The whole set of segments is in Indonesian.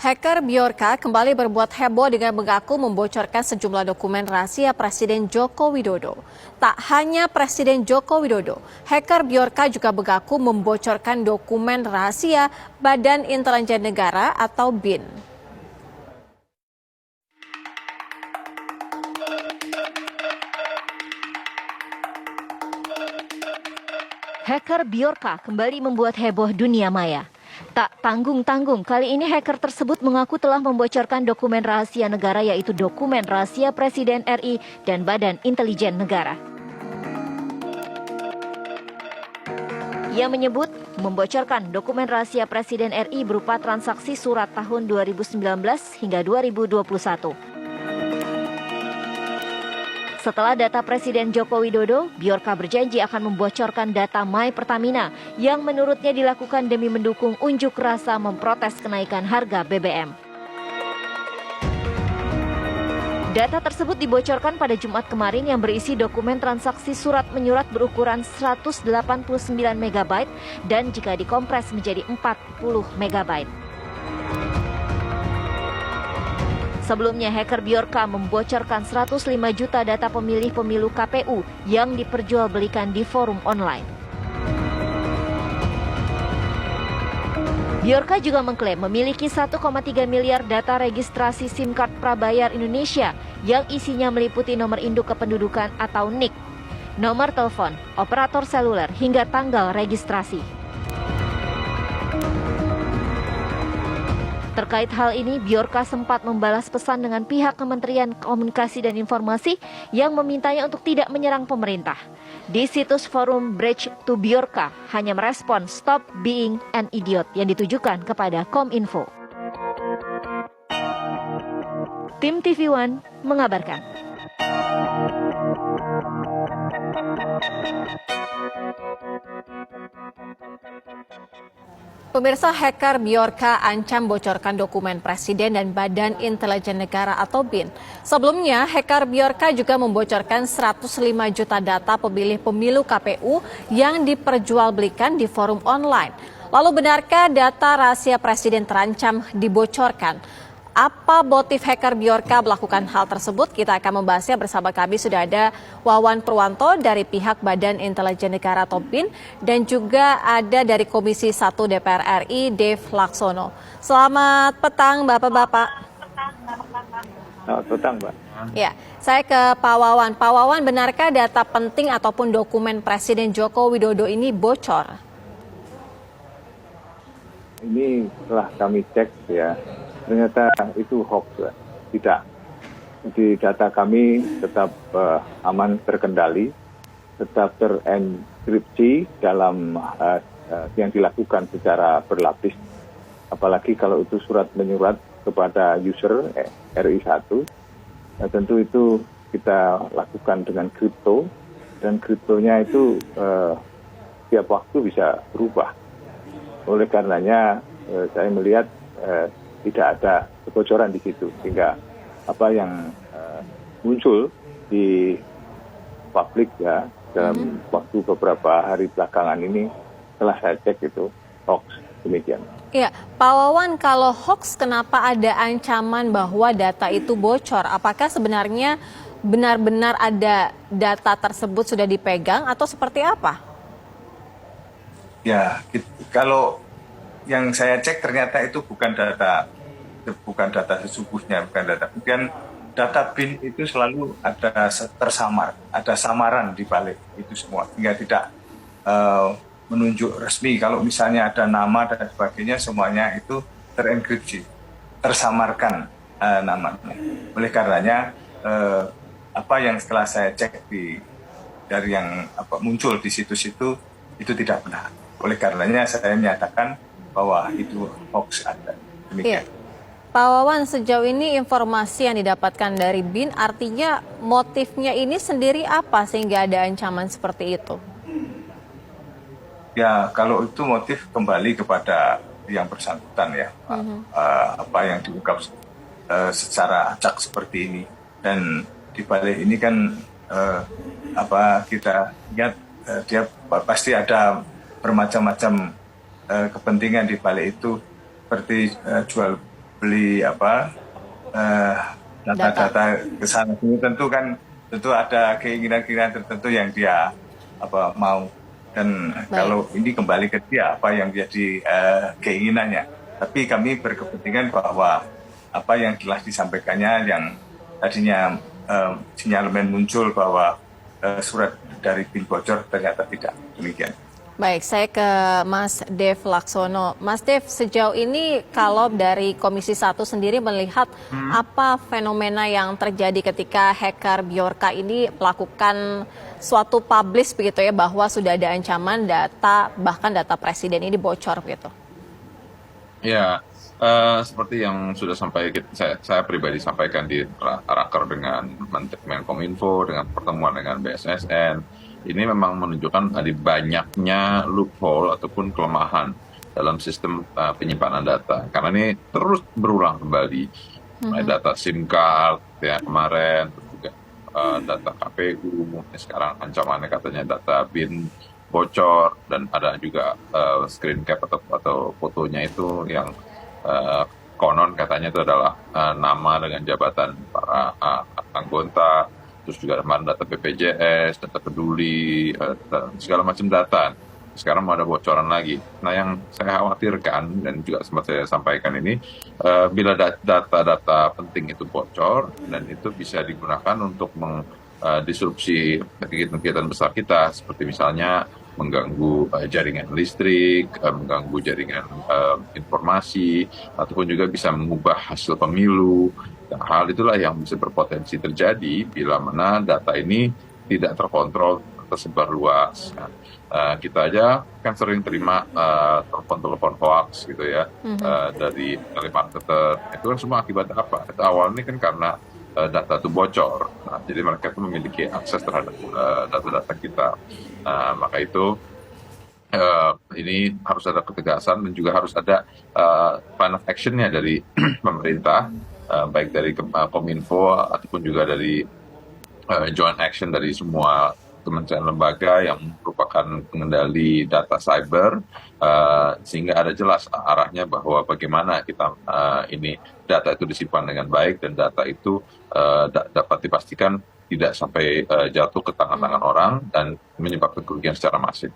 Hacker Bjorka kembali berbuat heboh dengan mengaku membocorkan sejumlah dokumen rahasia Presiden Joko Widodo. Tak hanya Presiden Joko Widodo, hacker Bjorka juga mengaku membocorkan dokumen rahasia Badan Intelijen Negara atau BIN. Hacker Bjorka kembali membuat heboh dunia maya. Tak tanggung-tanggung, kali ini hacker tersebut mengaku telah membocorkan dokumen rahasia negara, yaitu dokumen rahasia Presiden RI dan Badan Intelijen Negara. Ia menyebut membocorkan dokumen rahasia Presiden RI berupa transaksi surat tahun 2019 hingga 2021. Setelah data Presiden Joko Widodo, Bjorka berjanji akan membocorkan data My Pertamina yang menurutnya dilakukan demi mendukung unjuk rasa memprotes kenaikan harga BBM. Data tersebut dibocorkan pada Jumat kemarin yang berisi dokumen transaksi surat menyurat berukuran 189 MB dan jika dikompres menjadi 40 MB. Sebelumnya, hacker Bjorka membocorkan 105 juta data pemilih pemilu KPU yang diperjualbelikan di forum online. Bjorka juga mengklaim memiliki 1,3 miliar data registrasi SIM card prabayar Indonesia yang isinya meliputi nomor induk kependudukan atau NIK, nomor telepon, operator seluler, hingga tanggal registrasi. Terkait hal ini, Bjorka sempat membalas pesan dengan pihak Kementerian Komunikasi dan Informasi yang memintanya untuk tidak menyerang pemerintah. Di situs forum Bridge to Bjorka hanya merespon "Stop being an idiot" yang ditujukan kepada Kominfo. Tim TV One mengabarkan. Pemirsa, hacker Bjorka ancam bocorkan dokumen Presiden dan Badan Intelijen Negara atau BIN. Sebelumnya, hacker Bjorka juga membocorkan 105 juta data pemilih pemilu KPU yang diperjualbelikan di forum online. Lalu benarkah data rahasia Presiden terancam dibocorkan? Apa motif hacker Bjorka melakukan hal tersebut? Kita akan membahasnya bersama kami. Sudah ada Wawan Purwanto dari pihak Badan Intelijen Negara atau BIN dan juga ada dari Komisi 1 DPR RI, Dave Laksono. Selamat petang Bapak-Bapak. Selamat petang, Mbak. Ya, saya ke Pak Wawan. Pak Wawan, benarkah data penting ataupun dokumen Presiden Joko Widodo ini bocor? Ini setelah kami cek ya, ternyata itu hoax ya. Tidak. Di data kami tetap aman terkendali, tetap terenkripsi dalam yang dilakukan secara berlapis. Apalagi kalau itu surat menyurat kepada user RI1, tentu itu kita lakukan dengan kripto, dan kriptonya itu tiap waktu bisa berubah. Oleh karenanya saya melihat tidak ada kebocoran di situ, sehingga apa yang muncul di publik ya dalam waktu beberapa hari belakangan ini telah saya cek itu hoax, demikian. Iya, Pak Wawan, kalau hoax kenapa ada ancaman bahwa data itu bocor? Apakah sebenarnya benar-benar ada data tersebut sudah dipegang atau seperti apa? Ya, kalau yang saya cek ternyata itu bukan data sesungguhnya, bukan data BIN itu selalu ada tersamar, ada samaran di balik itu semua, sehingga tidak menunjuk resmi. Kalau misalnya ada nama dan sebagainya, semuanya itu terenkripsi, tersamarkan namanya. Oleh karenanya apa yang setelah saya cek dari yang muncul di situs itu tidak benar. Oleh karenanya saya menyatakan bahwa itu hoax ada. Demikian. Iya. Pak Wawan, sejauh ini informasi yang didapatkan dari BIN artinya motifnya ini sendiri apa sehingga ada ancaman seperti itu? Ya, kalau itu motif kembali kepada yang bersangkutan ya, apa yang diungkap secara acak seperti ini, dan di balik ini kan kita lihat dia pasti ada bermacam-macam kepentingan di balik itu, seperti jual beli data-data ke sana sini, tentu ada keinginan-keinginan tertentu yang dia mau, dan kalau ini kembali ke dia apa yang menjadi keinginannya. Tapi kami berkepentingan bahwa apa yang telah disampaikannya, yang tadinya sinyalemen muncul bahwa surat dari BIN bocor, ternyata tidak demikian. Baik, saya ke Mas Dev Laksono. Mas Dev, sejauh ini kalau dari Komisi 1 sendiri melihat apa fenomena yang terjadi ketika hacker Bjorka ini melakukan suatu publish begitu ya, bahwa sudah ada ancaman data, bahkan data presiden ini bocor begitu? Ya, seperti yang sudah saya pribadi sampaikan di raker dengan Menkominfo, dengan pertemuan dengan BSSN, ini memang menunjukkan ada banyaknya loophole ataupun kelemahan dalam sistem penyimpanan data. Karena ini terus berulang kembali. Data SIM card ya kemarin, terus juga data KPU, sekarang ancamannya katanya data BIN bocor, dan ada juga screen cap atau fotonya itu yang konon katanya itu adalah nama dengan jabatan para anggota, terus juga data BPJS, data peduli, dan segala macam data. Sekarang mau ada bocoran lagi. Nah, yang saya khawatirkan dan juga sempat saya sampaikan ini, bila data-data penting itu bocor dan itu bisa digunakan untuk disrupsi kegiatan besar kita, seperti misalnya mengganggu jaringan listrik, mengganggu jaringan informasi, ataupun juga bisa mengubah hasil pemilu. Nah, hal itulah yang bisa berpotensi terjadi bila mana data ini tidak terkontrol, tersebar luas. Nah, kita aja kan sering terima telepon hoax gitu ya, dari telemarketer. Itu kan semua akibat apa? Itu awalnya kan karena data itu bocor. Nah, jadi mereka itu memiliki akses terhadap data-data kita. Maka itu ini harus ada ketegasan dan juga harus ada plan of action-nya dari pemerintah, baik dari Kominfo ataupun juga dari joint action dari semua kementerian lembaga yang merupakan pengendali data cyber, sehingga ada jelas arahnya bahwa bagaimana kita ini data itu disimpan dengan baik dan data itu dapat dipastikan tidak sampai jatuh ke tangan-tangan orang dan menyebabkan kerugian secara masif.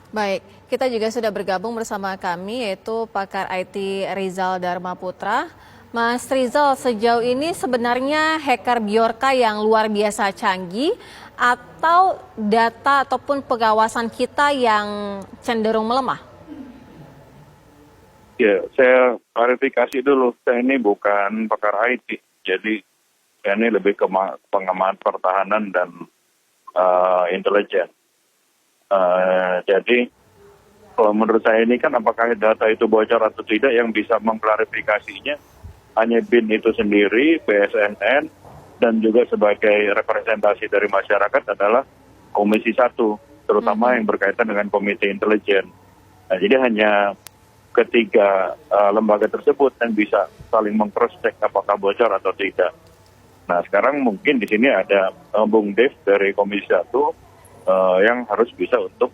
Baik, kita juga sudah bergabung bersama kami yaitu pakar IT Rizal Dharma Putra. Mas Rizal, sejauh ini sebenarnya hacker Bjorka yang luar biasa canggih atau data ataupun pengawasan kita yang cenderung melemah? Ya, saya klarifikasi dulu. Saya ini bukan pakar IT. Jadi, saya ini lebih ke pengamat pertahanan dan intelijen. Jadi, kalau menurut saya ini kan apakah data itu bocor atau tidak, yang bisa mengklarifikasinya hanya BIN itu sendiri, BSSN, dan juga sebagai representasi dari masyarakat adalah Komisi 1, terutama yang berkaitan dengan Komite Intelijen. Nah, jadi hanya ketiga lembaga tersebut yang bisa saling meng-cross-check apakah bocor atau tidak. Nah, sekarang mungkin di sini ada Bung Dev dari Komisi 1 yang harus bisa untuk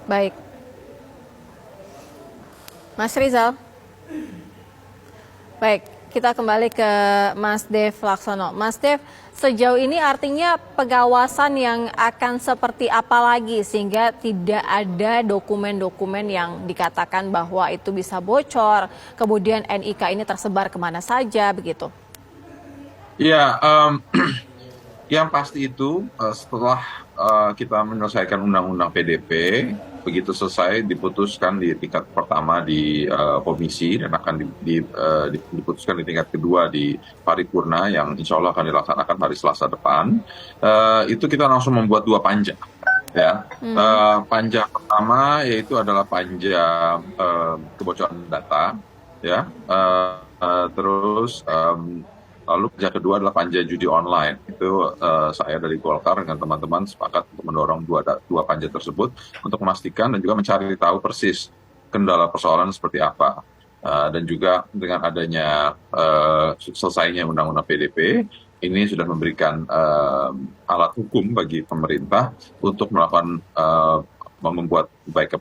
Baik. Mas Rizal. Baik, kita kembali ke Mas Dev Laksono. Mas Dev, sejauh ini artinya pengawasan yang akan seperti apa lagi sehingga tidak ada dokumen-dokumen yang dikatakan bahwa itu bisa bocor, kemudian NIK ini tersebar kemana saja, begitu? Ya, yang pasti itu setelah kita menyelesaikan undang-undang PDP, begitu selesai diputuskan di tingkat pertama di komisi dan akan diputuskan di tingkat kedua di paripurna yang insya Allah akan dilaksanakan hari Selasa depan, itu kita langsung membuat 2 panja. Ya, panja pertama yaitu adalah panja kebocoran data, ya, terus lalu panja kedua adalah panja judi online. Itu saya dari Golkar dengan teman-teman sepakat untuk mendorong dua panja tersebut untuk memastikan dan juga mencari tahu persis kendala persoalan seperti apa. Dan juga dengan adanya selesainya undang-undang PDP, ini sudah memberikan alat hukum bagi pemerintah untuk melakukan membuat baik